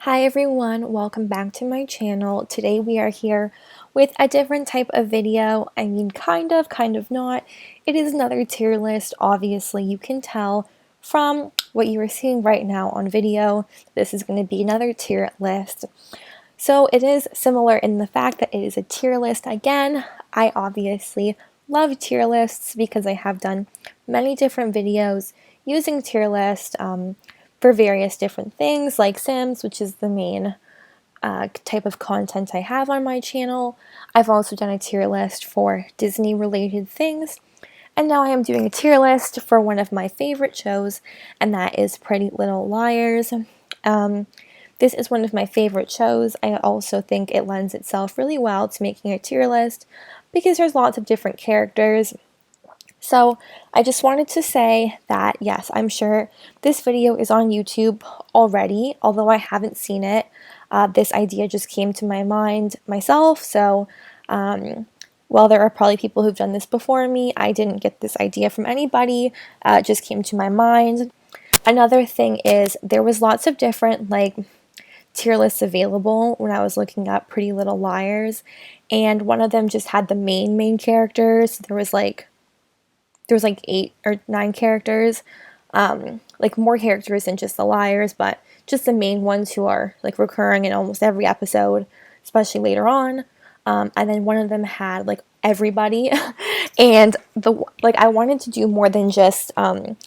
Hi everyone, welcome back to my channel. Today we are here with a different type of video. I mean, kind of not. It is another tier list. Obviously, you can tell from what you are seeing right now on video. This is going to be another tier list. So it is similar in the fact that it is a tier list. Again, I obviously love tier lists because I have done many different videos using tier lists for various different things like Sims, which is the main type of content I have on my channel. I've also done a tier list for Disney related things. And now I am doing a tier list for one of my favorite shows, and that is Pretty Little Liars. This is one of my favorite shows. I also think it lends itself really well to making a tier list because there's lots of different characters. So I just wanted to say that yes, I'm sure this video is on YouTube already, although I haven't seen it. This idea just came to my mind myself, so while there are probably people who've done this before me, I didn't get this idea from anybody. It just came to my mind. Another thing is there was lots of different tier lists available when I was looking up Pretty Little Liars, and one of them just had the main characters. There was like 8 or 9 characters, more characters than just the liars, but just the main ones who are like recurring in almost every episode, especially later on. And then one of them had like everybody, and I wanted to do more than just the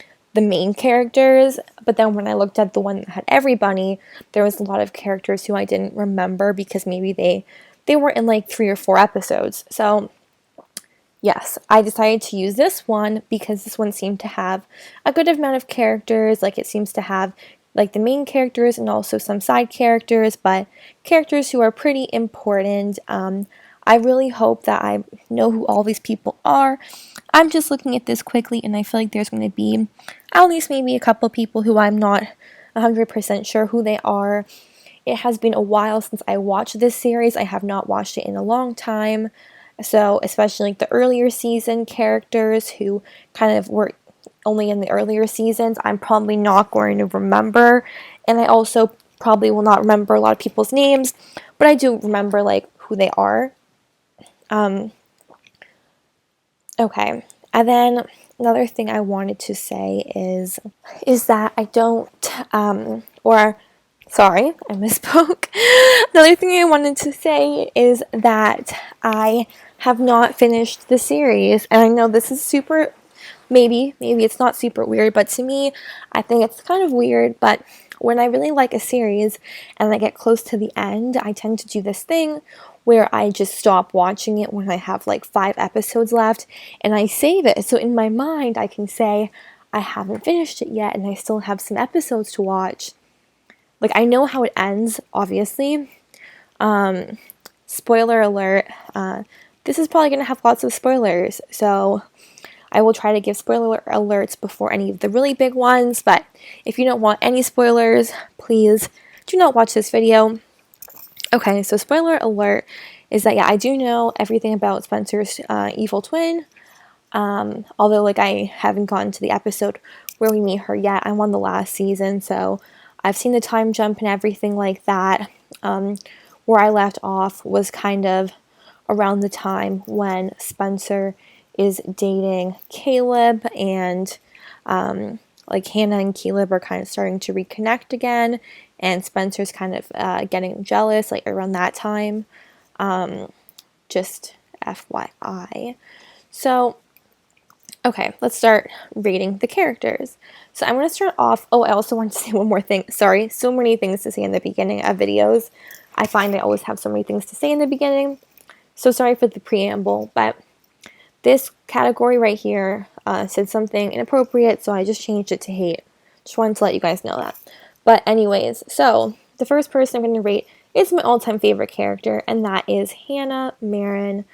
main characters, but then when I looked at the one that had everybody, there was a lot of characters who I didn't remember because maybe they were in like 3 or 4 episodes. So yes, I decided to use this one because this one seemed to have a good amount of characters. Like it seems to have like the main characters and also some side characters, but characters who are pretty important. I really hope that I know who all these people are. I'm just looking at this quickly and I feel like there's going to be at least maybe a couple people who I'm not 100% sure who they are. It has been a while since I watched this series. I have not watched it in a long time. So especially like the earlier season characters who kind of were only in the earlier seasons, I'm probably not going to remember. And I also probably will not remember a lot of people's names, but I do remember like who they are. Okay. And then another thing I wanted to say is that I don't, sorry, I misspoke. Another thing I wanted to say is that I have not finished the series, and I know this is super, maybe it's not super weird, but to me, I think it's kind of weird, but when I really like a series and I get close to the end, I tend to do this thing where I just stop watching it when I have like 5 episodes left, and I save it. So in my mind, I can say, I haven't finished it yet, and I still have some episodes to watch. Like, I know how it ends, obviously. Spoiler alert, this is probably going to have lots of spoilers, so I will try to give spoiler alerts before any of the really big ones, but if you don't want any spoilers, please do not watch this video. Okay, so spoiler alert is that, yeah, I do know everything about Spencer's evil twin, although, like, I haven't gotten to the episode where we meet her yet. I'm on the last season, so I've seen the time jump and everything like that. Where I left off was kind of around the time when Spencer is dating Caleb, and like Hannah and Caleb are kind of starting to reconnect again, and Spencer's kind of getting jealous like around that time. Just FYI. So okay, let's start rating the characters. So I'm going to start off, I also want to say one more thing. Sorry, so many things to say in the beginning of videos. I find I always have so many things to say in the beginning. So sorry for the preamble, but this category right here said something inappropriate, so I just changed it to hate. Just wanted to let you guys know that. But anyways, so the first person I'm going to rate is my all-time favorite character, and that is Hannah Maron.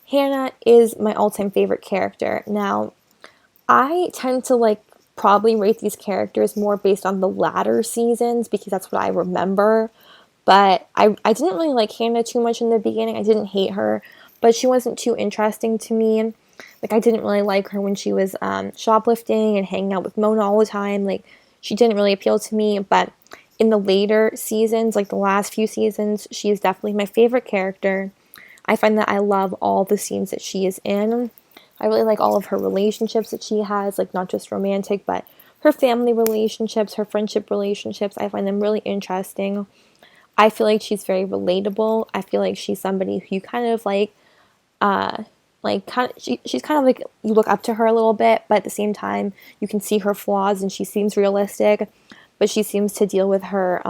Hannah is my all-time favorite character. Now, I tend to probably rate these characters more based on the latter seasons because that's what I remember. But I didn't really like Hannah too much in the beginning. I didn't hate her, but she wasn't too interesting to me. Like, I didn't really like her when she was shoplifting and hanging out with Mona all the time. Like, she didn't really appeal to me. But in the later seasons, like the last few seasons, she is definitely my favorite character. I find that I love all the scenes that she is in. I really like all of her relationships that she has, like not just romantic, but her family relationships, her friendship relationships. I find them really interesting. I feel like she's very relatable. I feel like she's somebody who you kind of she's kind of like you look up to her a little bit, but at the same time you can see her flaws and she seems realistic, but she seems to deal with her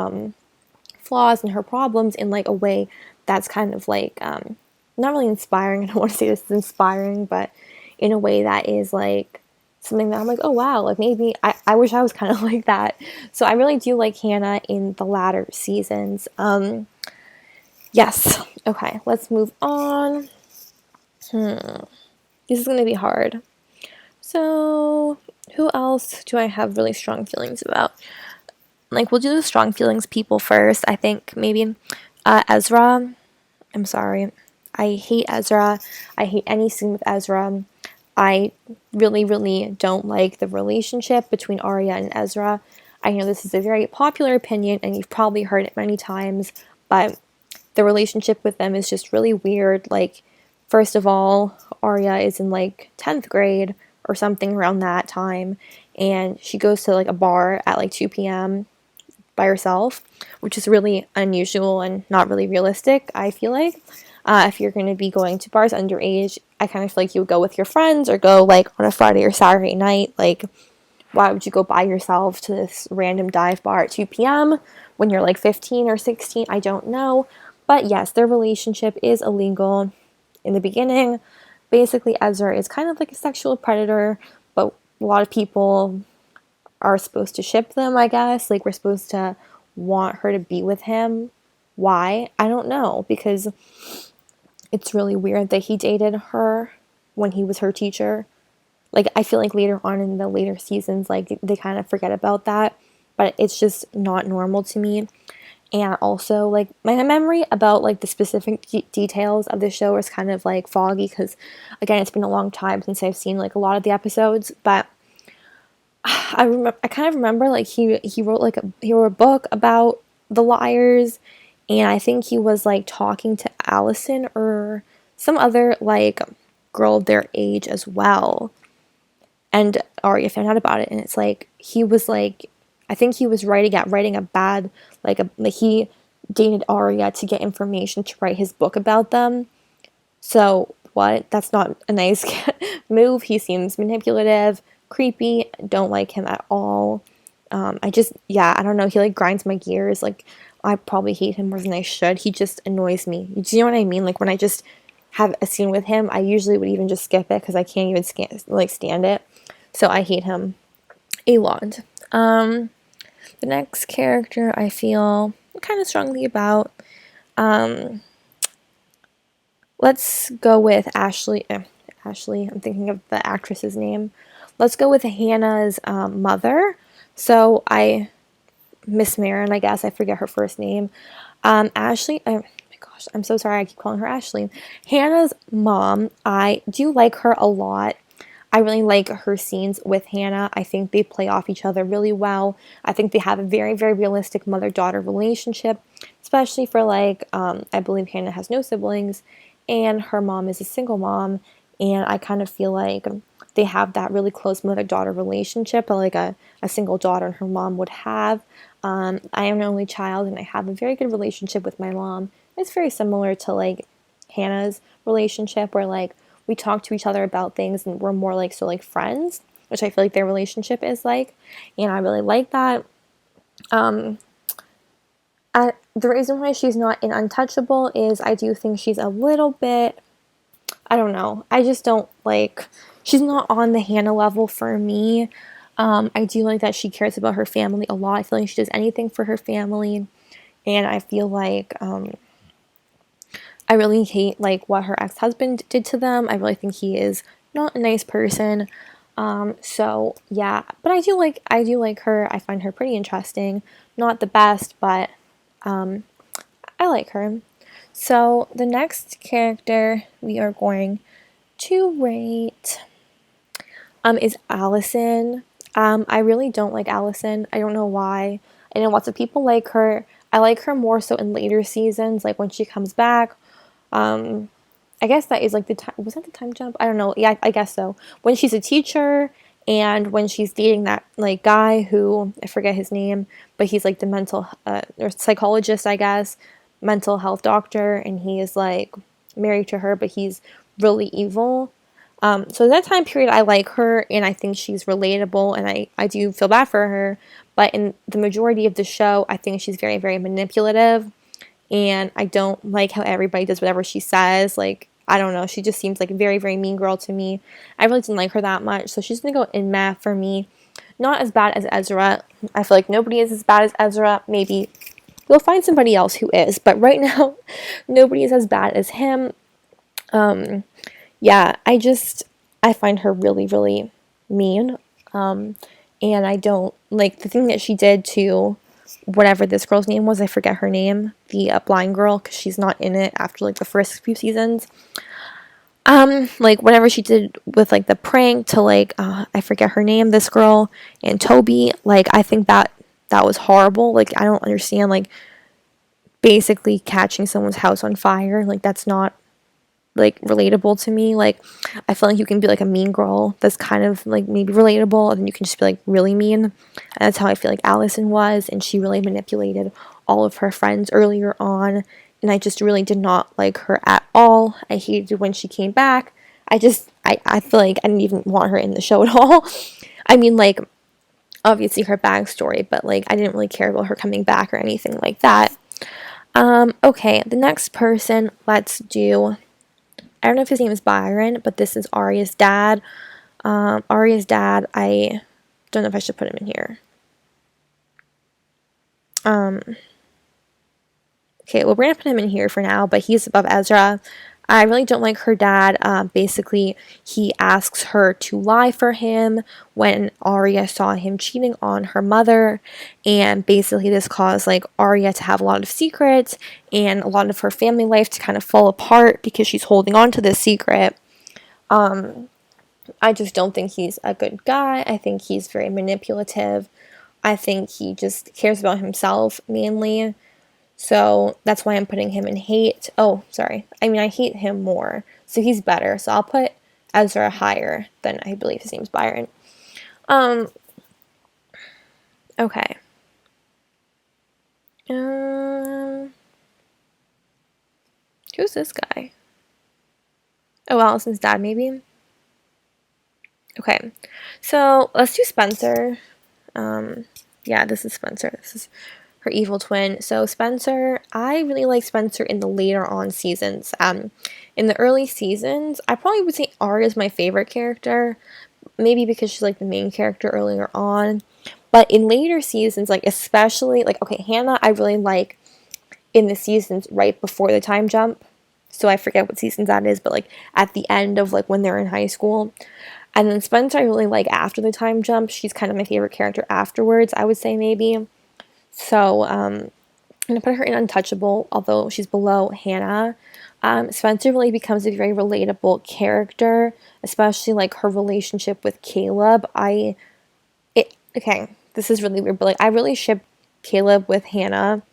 flaws and her problems in like a way that's kind of like not really inspiring. I don't want to say this is inspiring, but in a way that is like something that I'm like, oh wow, like maybe I wish I was kind of like that. So I really do like Hannah in the latter seasons. Yes. Okay, let's move on. This is going to be hard. So, who else do I have really strong feelings about? Like, we'll do the strong feelings people first. I think maybe Ezra. I'm sorry. I hate Ezra. I hate any scene with Ezra. I really, really don't like the relationship between Arya and Ezra. I know this is a very popular opinion, and you've probably heard it many times, but the relationship with them is just really weird. Like, first of all, Arya is in like 10th grade or something around that time, and she goes to like a bar at like 2 p.m. by herself, which is really unusual and not really realistic, I feel like. If you're going to be going to bars underage, I kind of feel like you would go with your friends or go like on a Friday or Saturday night. Like, why would you go by yourself to this random dive bar at 2 p.m. when you're like 15 or 16? I don't know. But yes, their relationship is illegal in the beginning. Basically, Ezra is kind of like a sexual predator, but a lot of people are supposed to ship them, I guess. Like, we're supposed to want her to be with him. Why? I don't know, because it's really weird that he dated her when he was her teacher. Like, I feel like later on in the later seasons, like, they kind of forget about that, but it's just not normal to me. And also, like, my memory about, like, the specific details of the show is kind of, like, foggy, because, again, it's been a long time since I've seen, like, a lot of the episodes, but I kind of remember, like, he wrote a book about the liars, and I think he was, like, talking to Allison or some other, like, girl their age as well, and Arya found out about it, and it's like, he was, like, I think he was writing a bad, like he dated Arya to get information to write his book about them. So what? That's not a nice move. He seems manipulative, creepy. Don't like him at all. I don't know. He like grinds my gears. Like, I probably hate him more than I should. He just annoys me. Do you know what I mean? Like, when I just have a scene with him, I usually would even just skip it because I can't even stand it. So I hate him a lot. The next character I feel kind of strongly about. Let's go with Ashley. Ashley, I'm thinking of the actress's name. Let's go with Hannah's mother. So Miss Maron, I guess. I forget her first name. Ashley, oh my gosh, I'm so sorry I keep calling her Ashley. Hannah's mom, I do like her a lot. I really like her scenes with Hannah. I think they play off each other really well. I think they have a very, very realistic mother-daughter relationship, especially for like, I believe Hannah has no siblings, and her mom is a single mom, and I kind of feel like they have that really close mother-daughter relationship, like a single daughter and her mom would have. I am an only child, and I have a very good relationship with my mom. It's very similar to like Hannah's relationship, where like we talk to each other about things and we're more like friends, which I feel like their relationship is like, and I really like that. The reason why she's not in Untouchable is I do think she's a little bit, I don't know, I just don't like, she's not on the Hannah level for me. I do like that she cares about her family a lot. I feel like she does anything for her family, and I feel like I really hate like what her ex-husband did to them. I really think he is not a nice person. So yeah, but I do like her. I find her pretty interesting. Not the best, but I like her. So the next character we are going to rate is Allison. I really don't like Allison. I don't know why. and lots of people like her. I like her more so in later seasons, like when she comes back. I guess that is like the time. Was that the time jump? I don't know. Yeah, I guess so. When she's a teacher and when she's dating that like guy who I forget his name, but he's like the mental or psychologist, I guess, mental health doctor, and he is like married to her, but he's really evil. So in that time period, I like her, and I think she's relatable, and I do feel bad for her. But in the majority of the show, I think she's very, very manipulative, and I don't like how everybody does whatever she says. Like, I don't know, she just seems like a very, very mean girl to me. I really didn't like her that much, so she's gonna go in meh for me. Not as bad as Ezra. I feel like nobody is as bad as Ezra. Maybe we'll find somebody else who is, but right now, nobody is as bad as him. Yeah, I find her really, really mean. And I don't like the thing that she did to whatever this girl's name was. I forget her name, the blind girl, because she's not in it after like the first few seasons. Like whatever she did with like the prank to like I forget her name, this girl and Toby. Like I think that was horrible. Like I don't understand. Like basically catching someone's house on fire. Like that's not like relatable to me. Like I feel like you can be like a mean girl that's kind of like maybe relatable, and then you can just be like really mean. And that's how I feel like Allison was, and she really manipulated all of her friends earlier on, and I just really did not like her at all. I hated when she came back. I feel like I didn't even want her in the show at all. I mean, like obviously her backstory, but like I didn't really care about her coming back or anything like that. Okay, the next person, let's do, I don't know if his name is Byron, but this is Arya's dad. Arya's dad, I don't know if I should put him in here. Okay, well, we're going to put him in here for now, but he's above Ezra. I really don't like her dad. Basically, he asks her to lie for him when Arya saw him cheating on her mother, and basically this caused like Arya to have a lot of secrets and a lot of her family life to kind of fall apart because she's holding on to this secret. I just don't think he's a good guy. I think he's very manipulative. I think he just cares about himself mainly. So that's why I'm putting him in hate. Oh, sorry. I mean, I hate him more. So he's better. So I'll put Ezra higher than I believe his name's Byron. Okay. Who's this guy? Oh, Allison's dad, maybe? Okay. So let's do Spencer. Yeah, this is Spencer. This is her evil twin. So Spencer, I really like Spencer in the later on seasons. In the early seasons, I probably would say Arya is my favorite character, maybe because she's like the main character earlier on. But in later seasons, like especially like okay, Hannah, I really like in the seasons right before the time jump. So I forget what seasons that is, but like at the end of like when they're in high school. And then Spencer, I really like after the time jump. She's kind of my favorite character afterwards, I would say maybe. So, I'm going to put her in Untouchable, although she's below Hannah. Spencer really becomes a very relatable character, especially, like, her relationship with Caleb. Okay, this is really weird, but, like, I really ship Caleb with Hannah,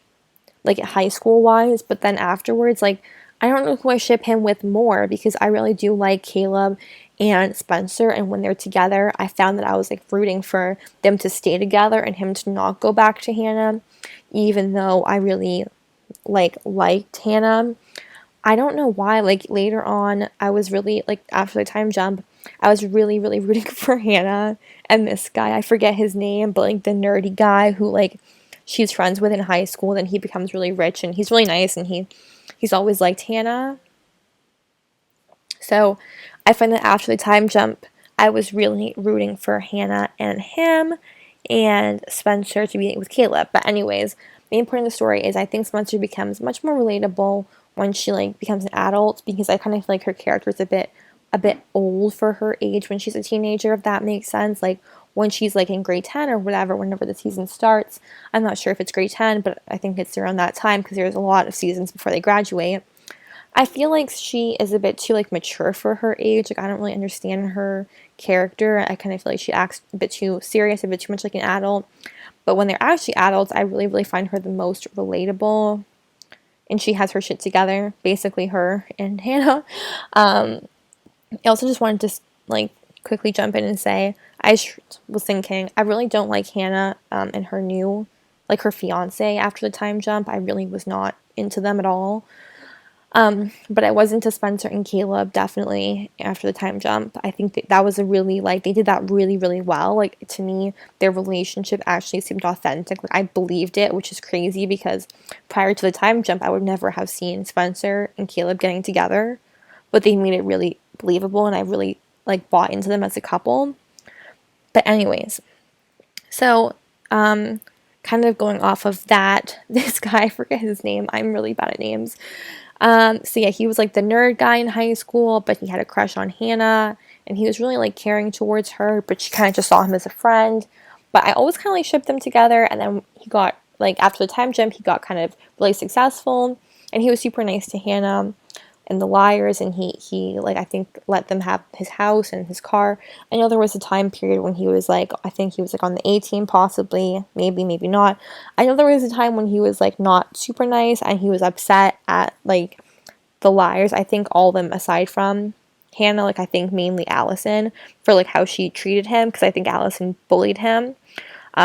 like, high school-wise, but then afterwards, like, I don't know who I ship him with more, because I really do like Caleb and Spencer, and when they're together, I found that I was like rooting for them to stay together and him to not go back to Hannah, even though I really liked Hannah. I don't know why, like later on, I was really like after the time jump, I was really, really rooting for Hannah and this guy, I forget his name, but like the nerdy guy who like she's friends with in high school, then he becomes really rich and he's really nice and he's always liked Hannah. So I find that after the time jump, I was really rooting for Hannah and him and Spencer to be with Caleb. But anyways, the main point of the story is I think Spencer becomes much more relatable when she like becomes an adult, because I kind of feel like her character is a bit old for her age when she's a teenager, if that makes sense. Like when she's like in grade 10 or whatever, whenever the season starts. I'm not sure if it's grade 10, but I think it's around that time because there's a lot of seasons before they graduate. I feel like she is a bit too like mature for her age. Like I don't really understand her character. I kind of feel like she acts a bit too serious, a bit too much like an adult. But when they're actually adults, I really, really find her the most relatable. And she has her shit together, basically her and Hannah. I also just wanted to like quickly jump in and say, I was thinking, I really don't like Hannah and her new, like her fiance after the time jump. I really was not into them at all. But I was into Spencer and Caleb definitely after the time jump. I think that was a really, like, they did that really, really well. Like, to me, their relationship actually seemed authentic. Like, I believed it, which is crazy because prior to the time jump, I would never have seen Spencer and Caleb getting together. But they made it really believable, and I really, like, bought into them as a couple. But anyways, so, kind of going off of that, this guy, I forget his name. I'm really bad at names. So yeah, he was like the nerd guy in high school, but he had a crush on Hannah, and he was really like caring towards her, but she kind of just saw him as a friend. But I always kind of like shipped them together, and then he got, like, after the time jump, he got kind of really successful, and he was super nice to Hannah and the Liars, and he like, I think, let them have his house and his car. I know there was a time period when he was like, I think he was like on the 18, possibly, maybe not. I know there was a time when he was like not super nice, and he was upset at like the Liars. I think all of them aside from Hannah, like I think mainly Allison, for like how she treated him, because I think Allison bullied him.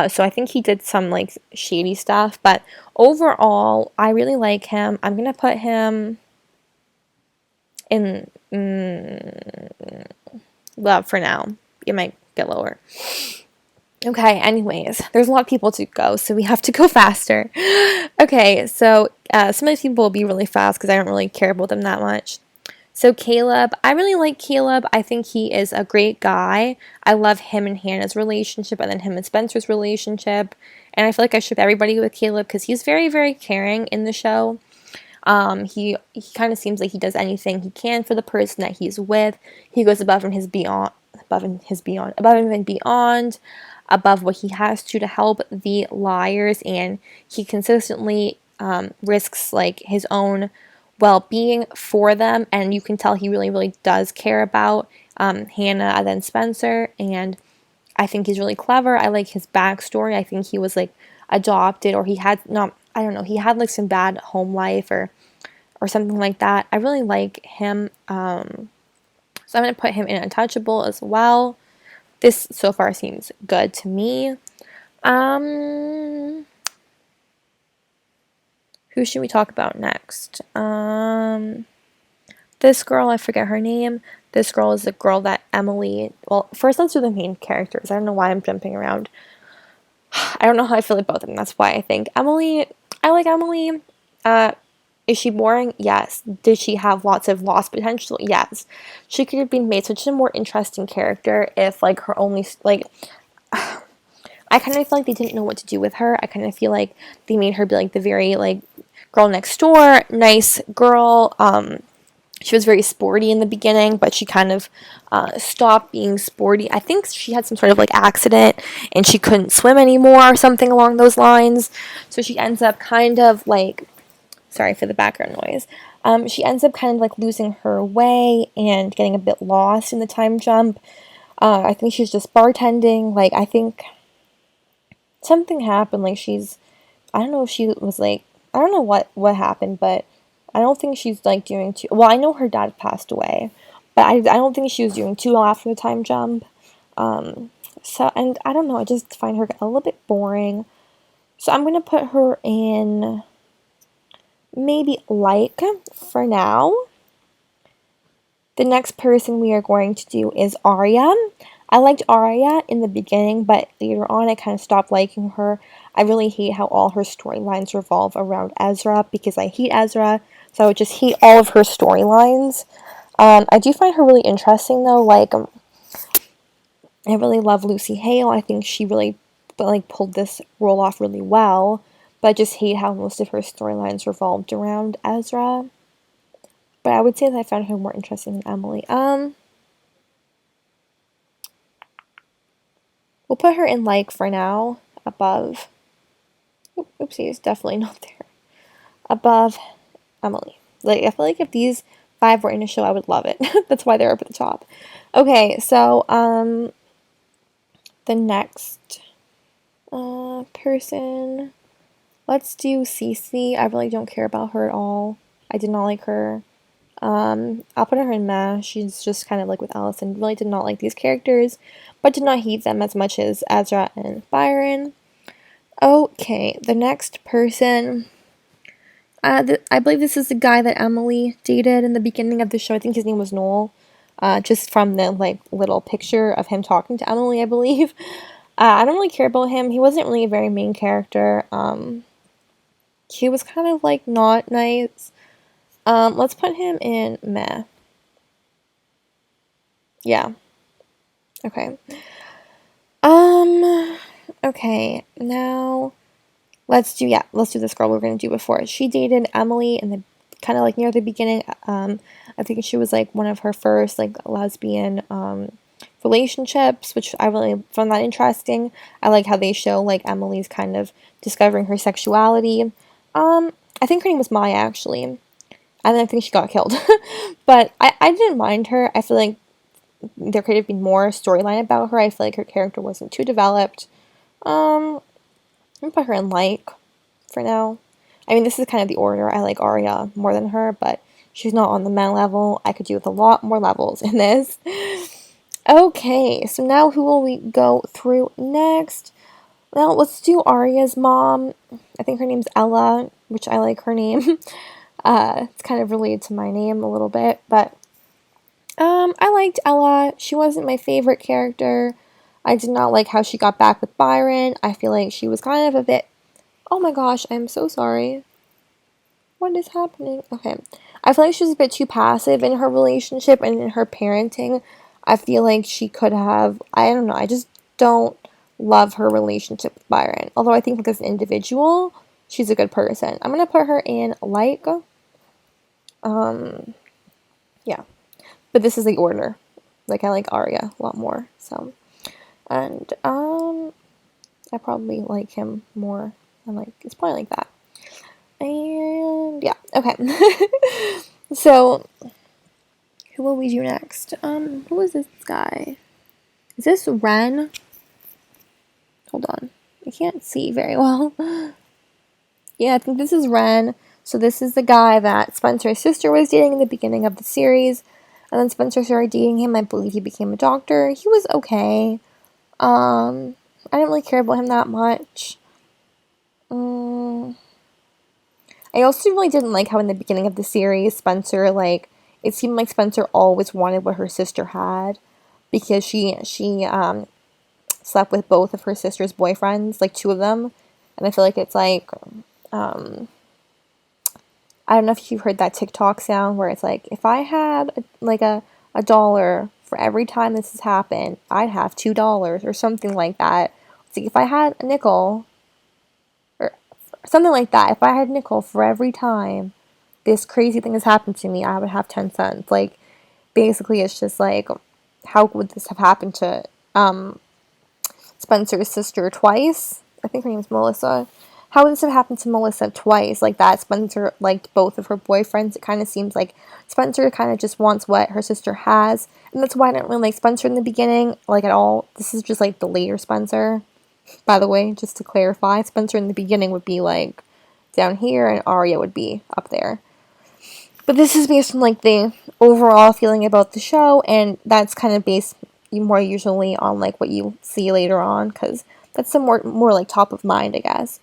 So I think he did some like shady stuff, but overall, I really like him. I'm gonna put him in love for now. You might get lower. Okay, anyways, there's a lot of people to go, so we have to go faster. Okay, so some of these people will be really fast because I don't really care about them that much. So Caleb, I really like Caleb. I think he is a great guy. I love him and Hannah's relationship, and then him and Spencer's relationship. And I feel like I ship everybody with Caleb because he's very, very caring in the show. He kind of seems like he does anything he can for the person that he's with. He goes above and beyond, above what he has to help the Liars, and he consistently risks like his own well-being for them, and you can tell he really, really does care about Hannah and then Spencer, and I think he's really clever. I like his backstory. I think he was like adopted, or he had not, I don't know, he had like some bad home life or something like that. I really like him. So I'm going to put him in Untouchable as well. This so far seems good to me. Who should we talk about next? This girl, I forget her name. This girl is the girl that Emily, well, first let's do the main characters. I don't know why I'm jumping around. I don't know how I feel about them. That's why I think Emily, I like Emily. Is she boring? Yes. Did she have lots of lost potential? Yes. She could have been made such a more interesting character if, like, her only, like, I kind of feel like they didn't know what to do with her. I kind of feel like they made her be, like, the very, like, girl next door, nice girl. She was very sporty in the beginning, but she kind of stopped being sporty. I think she had some sort of like accident and she couldn't swim anymore or something along those lines. So she ends up kind of like, sorry for the background noise. She ends up kind of like losing her way and getting a bit lost in the time jump. I think she's just bartending. Like, I think something happened. Like, I don't know if she was like, I don't know what happened, but I don't think she's like doing too well. I know her dad passed away, but I don't think she was doing too well after the time jump. So, and I don't know, I just find her a little bit boring. So I'm gonna put her in maybe like for now. The next person we are going to do is Arya. I liked Arya in the beginning, but later on I kind of stopped liking her. I really hate how all her storylines revolve around Ezra, because I hate Ezra, so I would just hate all of her storylines. I do find her really interesting, though. Like, I really love Lucy Hale. I think she really, like, pulled this role off really well, but I just hate how most of her storylines revolved around Ezra. But I would say that I found her more interesting than Emily. We'll put her in like for now, above. Oopsie, it's definitely not there. Above Emily. Like, I feel like if these 5 were in a show, I would love it. That's why they're up at the top. Okay, so the next Person. Let's do Cece. I really don't care about her at all. I did not like her. I'll put her in meh. She's just kind of like with Allison. Really did not like these characters, but did not hate them as much as Ezra and Byron. Okay, the next person. I believe this is the guy that Emily dated in the beginning of the show. I think his name was Noel. Just from the like little picture of him talking to Emily, I believe. I don't really care about him. He wasn't really a very main character. He was kind of like not nice. Let's put him in meh. Yeah. Okay. Okay, now let's do this girl we were gonna do before. She dated Emily in the kind of like near the beginning. I think she was like one of her first like lesbian relationships, which I really found that interesting. I like how they show like Emily's kind of discovering her sexuality. I think her name was Maya actually. And then I think she got killed. But I didn't mind her. I feel like there could have been more storyline about her. I feel like her character wasn't too developed. I'm gonna put her in like for now. I mean, this is kind of the order. I like Arya more than her, but she's not on the meh level. I could do with a lot more levels in this. Okay, so now who will we go through next? Well, let's do Arya's mom. I think her name's Ella, which I like her name. It's kind of related to my name a little bit, but I liked Ella. She wasn't my favorite character. I did not like how she got back with Byron. I feel like she was kind of a bit... Oh my gosh, I'm so sorry. What is happening? Okay. I feel like she was a bit too passive in her relationship and in her parenting. I feel like she could have... I don't know. I just don't love her relationship with Byron. Although I think like as an individual, she's a good person. I'm going to put her in like... Yeah. But this is the order. Like, I like Arya a lot more, so. And, I probably like him more. I'm like, it's probably like that. And, yeah, okay. So, who will we do next? Who is this guy? Is this Wren? Hold on. I can't see very well. Yeah, I think this is Wren. So this is the guy that Spencer's sister was dating in the beginning of the series. And then Spencer started dating him. I believe he became a doctor. He was okay. I didn't really care about him that much. I also really didn't like how in the beginning of the series, Spencer, like, it seemed like Spencer always wanted what her sister had. Because she slept with both of her sister's boyfriends, like 2 of them. And I feel like it's like, I don't know if you've heard that TikTok sound where it's like, if I had a dollar for every time this has happened, I'd have $2 or something like that. It's like if I had a nickel or something like that, if I had a nickel for every time this crazy thing has happened to me, I would have 10 cents. Like, basically it's just like, how would this have happened to Spencer's sister twice? I think her name's Melissa. How would this have happened to Melissa twice? Like that, Spencer liked both of her boyfriends. It kind of seems like Spencer kind of just wants what her sister has. And that's why I didn't really like Spencer in the beginning, like at all. This is just like the later Spencer. By the way, just to clarify, Spencer in the beginning would be like down here and Arya would be up there. But this is based on like the overall feeling about the show, and that's kind of based more usually on like what you see later on, because that's some more like top of mind, I guess.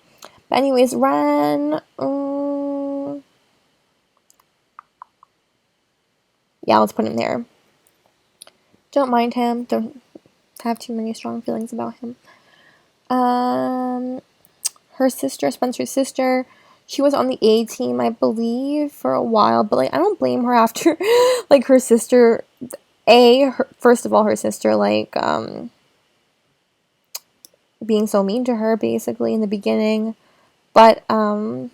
But anyways, Wren, yeah, let's put him there. Don't mind him. Don't have too many strong feelings about him. Her sister, Spencer's sister, she was on the A team, I believe, for a while. But like, I don't blame her after, like her sister. First of all, her sister like being so mean to her, basically in the beginning. But put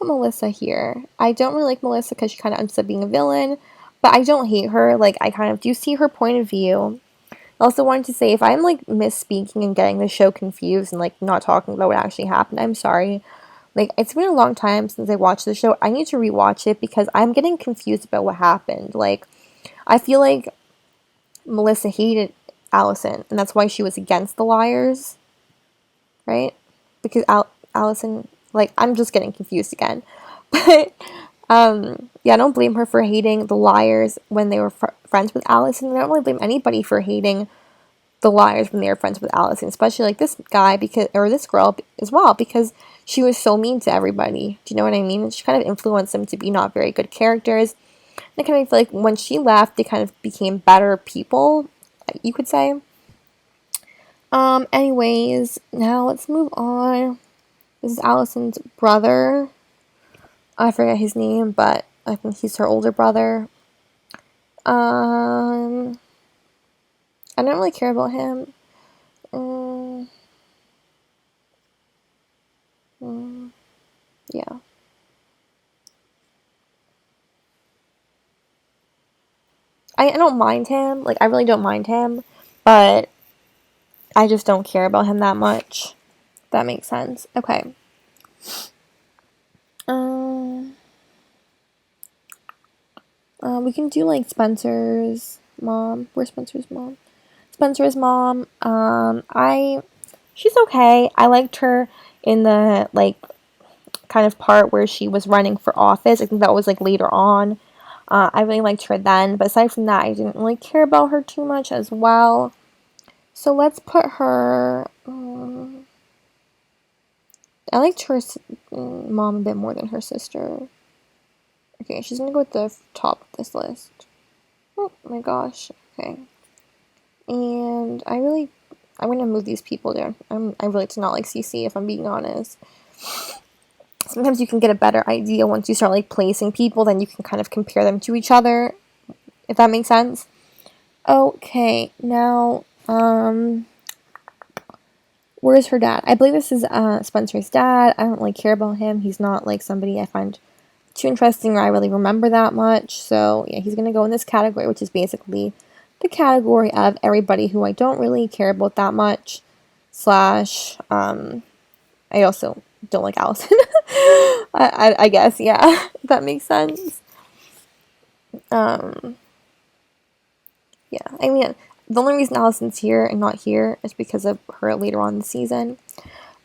Melissa here. I don't really like Melissa because she kind of ends up being a villain, but I don't hate her. Like, I kind of do see her point of view. I also wanted to say, if I'm like misspeaking and getting the show confused and like not talking about what actually happened, I'm sorry. Like, it's been a long time since I watched the show. I need to rewatch it because I'm getting confused about what happened. Like, I feel like Melissa hated Allison, and that's why she was against the liars, right? Because Allison, like, I'm just getting confused again. But, yeah, I don't blame her for hating the liars when they were friends with Allison. I don't really blame anybody for hating the liars when they were friends with Allison, especially, like, this guy, or this girl as well, because she was so mean to everybody. Do you know what I mean? She kind of influenced them to be not very good characters. And I kind of feel like when she left, they kind of became better people, you could say. Anyways, now let's move on. This is Allison's brother. I forget his name, but I think he's her older brother. I don't really care about him. Yeah. I don't mind him. Like, I really don't mind him, but I just don't care about him that much. If that makes sense. Okay. We can do, like, Spencer's mom. Where's Spencer's mom? Spencer's mom. She's okay. I liked her in the, like, kind of part where she was running for office. I think that was, like, later on. I really liked her then, but aside from that, I didn't really care about her too much as well. So let's put her. I liked her mom a bit more than her sister. Okay, she's gonna go at the top of this list. Oh my gosh. Okay. And I'm gonna move these people down. I really do not like Cece, if I'm being honest. Sometimes you can get a better idea once you start, like, placing people, then you can kind of compare them to each other, if that makes sense. Okay, now, where's her dad? I believe this is Spencer's dad. I don't really care about him. He's not, like, somebody I find too interesting or I really remember that much. So, yeah, he's gonna go in this category, which is basically the category of everybody who I don't really care about that much. I also don't like Allison. I guess, yeah, if that makes sense. Yeah, I mean, the only reason Allison's here and not here is because of her later on in the season.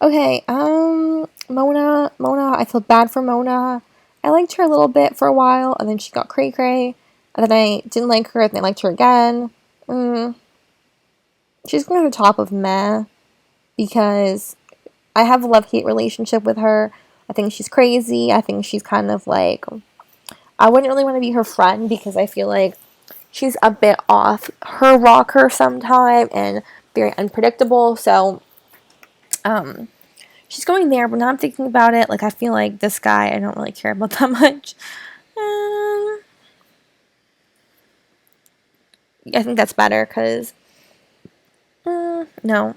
Okay, Mona, I feel bad for Mona. I liked her a little bit for a while, and then she got cray-cray, and then I didn't like her, and then I liked her again. She's going to the top of meh, because I have a love-hate relationship with her. I think she's crazy. I think she's kind of like, I wouldn't really want to be her friend because I feel like she's a bit off her rocker sometime and very unpredictable. So, she's going there, but now I'm thinking about it, like, I feel like this guy, I don't really care about that much. I think that's better, because, no.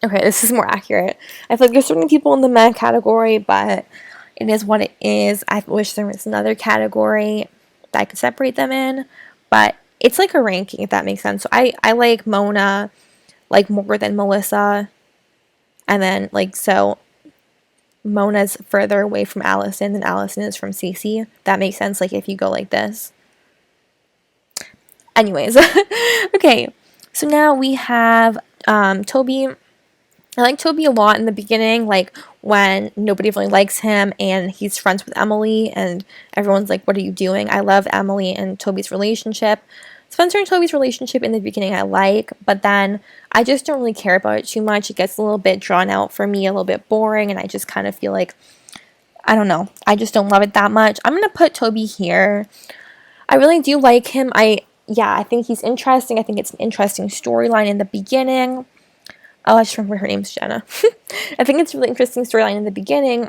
Okay, this is more accurate. I feel like there's certain people in the meh category, but it is what it is. I wish there was another category that I could separate them in, but it's like a ranking, if that makes sense. So I like Mona, like, more than Melissa, and then, like, so Mona's further away from Allison than Allison is from Cece. That makes sense, like, if you go like this. Anyways, okay, so now we have Toby. I like Toby a lot in the beginning, like, when nobody really likes him and he's friends with Emily and everyone's like, what are you doing? I love Emily and Toby's relationship. Spencer and Toby's relationship in the beginning I like, but then I just don't really care about it too much. It gets a little bit drawn out for me, a little bit boring, and I just kind of feel like, I don't know, I just don't love it that much. I'm going to put Toby here. I really do like him. I think he's interesting. I think it's an interesting storyline in the beginning. Oh, I just remember her name's Jenna. I think it's a really interesting storyline in the beginning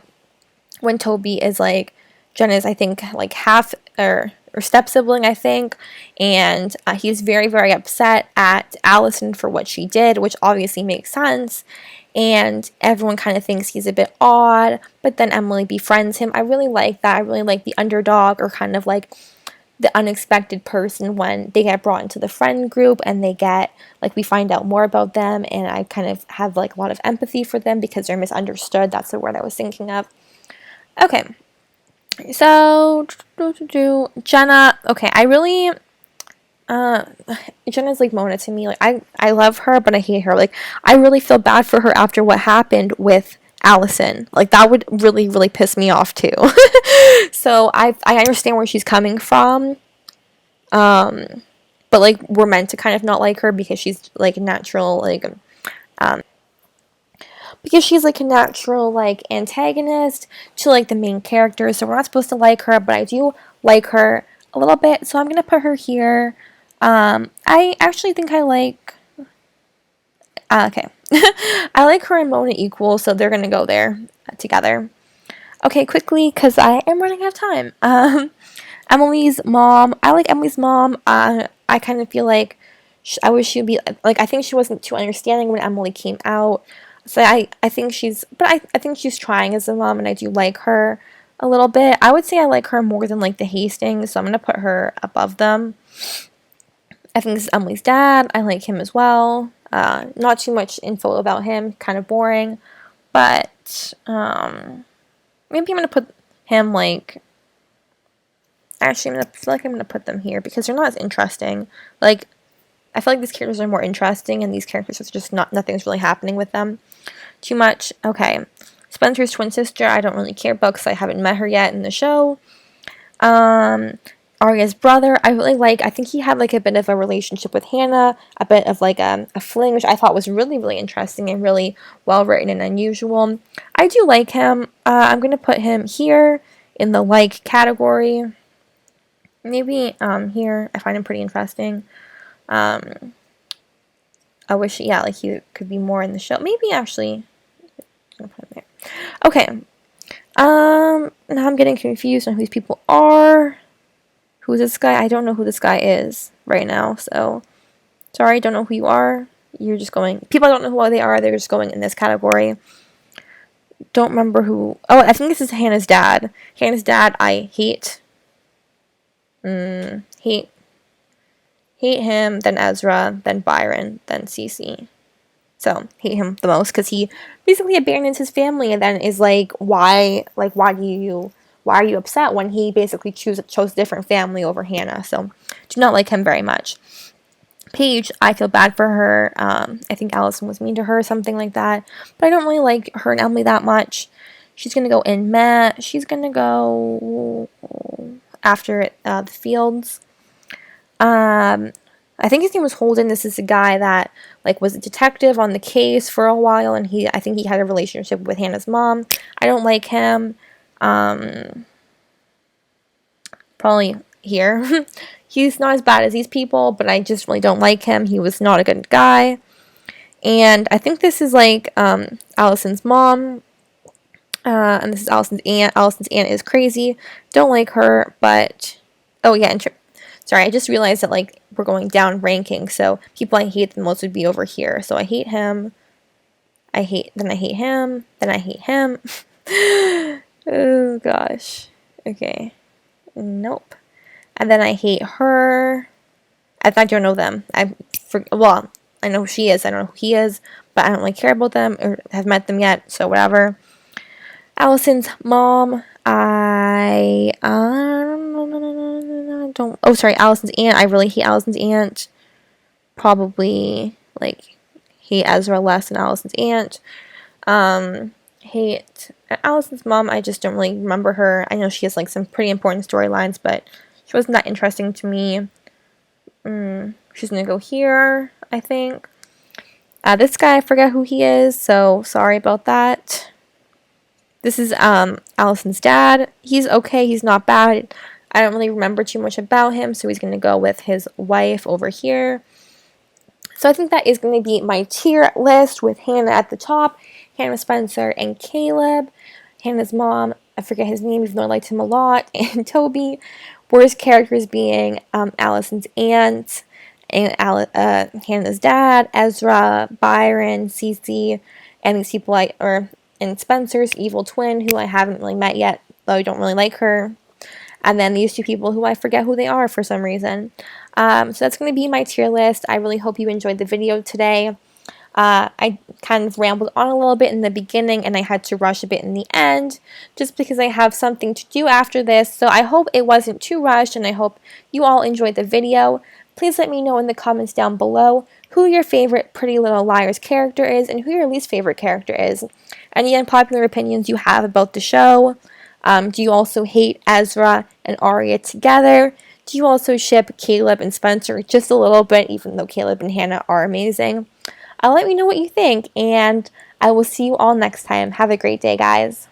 when Toby is, like, Jenna's, I think, like, half or step sibling, I think, and he's very, very upset at Allison for what she did, which obviously makes sense, and everyone kind of thinks he's a bit odd, but then Emily befriends him. I really like that. I really like the underdog, or kind of like the unexpected person when they get brought into the friend group and they get, like, we find out more about them, and I kind of have, like, a lot of empathy for them because they're misunderstood. That's the word I was thinking of. Okay, so Jenna. Okay, I really Jenna's like Mona to me. Like I love her, but I hate her. Like I really feel bad for her after what happened with Allison. Like that would really, really piss me off too. So I understand where she's coming from. But like we're meant to kind of not like her because she's like natural, like because she's like a natural like antagonist to like the main character, so we're not supposed to like her, but I do like her a little bit, so I'm gonna put her here. I actually think I like okay. I like her and Mona equal, so they're gonna go there together. Okay, quickly, because I am running out of time. Emily's mom. I like Emily's mom. I kind of feel like I wish she'd be like. I think she wasn't too understanding when Emily came out. So I think she's, but I think she's trying as a mom, and I do like her a little bit. I would say I like her more than like the Hastings, so I'm gonna put her above them. I think this is Emily's dad. I like him as well. Not too much info about him. Kind of boring, but maybe I'm gonna put him like. Actually, I feel like I'm gonna put them here because they're not as interesting. Like, I feel like these characters are more interesting, and these characters are just nothing's really happening with them too much. Okay, Spencer's twin sister. I don't really care about because I haven't met her yet in the show. Arya's brother. I really like. I think he had like a bit of a relationship with Hannah, a bit of like a fling, which I thought was really, really interesting and really well written and unusual. I do like him. I'm gonna put him here in the like category. Maybe here, I find him pretty interesting. I wish, yeah, like he could be more in the show. Maybe actually, I'm gonna put him there. Okay. Now I'm getting confused on who these people are. Who's this guy? I don't know who this guy is right now. So, sorry, don't know who you are. You're just going. People don't know who they are. They're just going in this category. Don't remember who. Oh, I think this is Hannah's dad. Hannah's dad, I hate. Hate him, then Ezra, then Byron, then Cece. So, hate him the most because he basically abandons his family and then is like, why are you upset when he basically chose a different family over Hannah? So, do not like him very much. Paige, I feel bad for her. I think Allison was mean to her, something like that. But I don't really like her and Emily that much. She's going to go in Matt. She's going to go after the Fields. I think his name was Holden. This is a guy that like was a detective on the case for a while, and I think he had a relationship with Hannah's mom. I don't like him. Probably here. He's not as bad as these people, but I just really don't like him. He was not a good guy. And I think this is like Allison's mom. And this is Allison's aunt. Allison's aunt is crazy. Don't like her, but... Oh, yeah, sorry, I just realized that, like, we're going down ranking, so people I hate the most would be over here. So I hate him. Then I hate him. Then I hate him. Oh, gosh. Okay. Nope. And then I hate her. I don't know them. Well, I know who she is. I don't know who he is, but I don't really care about them or have met them yet, so whatever. Allison's mom, Allison's aunt. I really hate Allison's aunt. Probably, like, hate Ezra less than Allison's aunt. Hate Allison's mom. I just don't really remember her. I know she has, like, some pretty important storylines, but she wasn't that interesting to me. She's gonna go here, I think. This guy, I forget who he is, so sorry about that. This is Allison's dad. He's okay. He's not bad. I don't really remember too much about him, so he's going to go with his wife over here. So I think that is going to be my tier list with Hannah at the top, Hannah, Spencer, and Caleb. Hannah's mom, I forget his name, even though I liked him a lot, and Toby. Worst characters being Allison's aunt, and Hannah's dad, Ezra, Byron, Cece, and these people and Spencer's evil twin, who I haven't really met yet, though I don't really like her. And then these two people who I forget who they are for some reason. So that's going to be my tier list. I really hope you enjoyed the video today. I kind of rambled on a little bit in the beginning, and I had to rush a bit in the end, just because I have something to do after this. So I hope it wasn't too rushed, and I hope you all enjoyed the video. Please let me know in the comments down below who your favorite Pretty Little Liars character is and who your least favorite character is. Any unpopular opinions you have about the show. Do you also hate Ezra and Arya together? Do you also ship Caleb and Spencer just a little bit, even though Caleb and Hannah are amazing? Let me know what you think, and I will see you all next time. Have a great day, guys.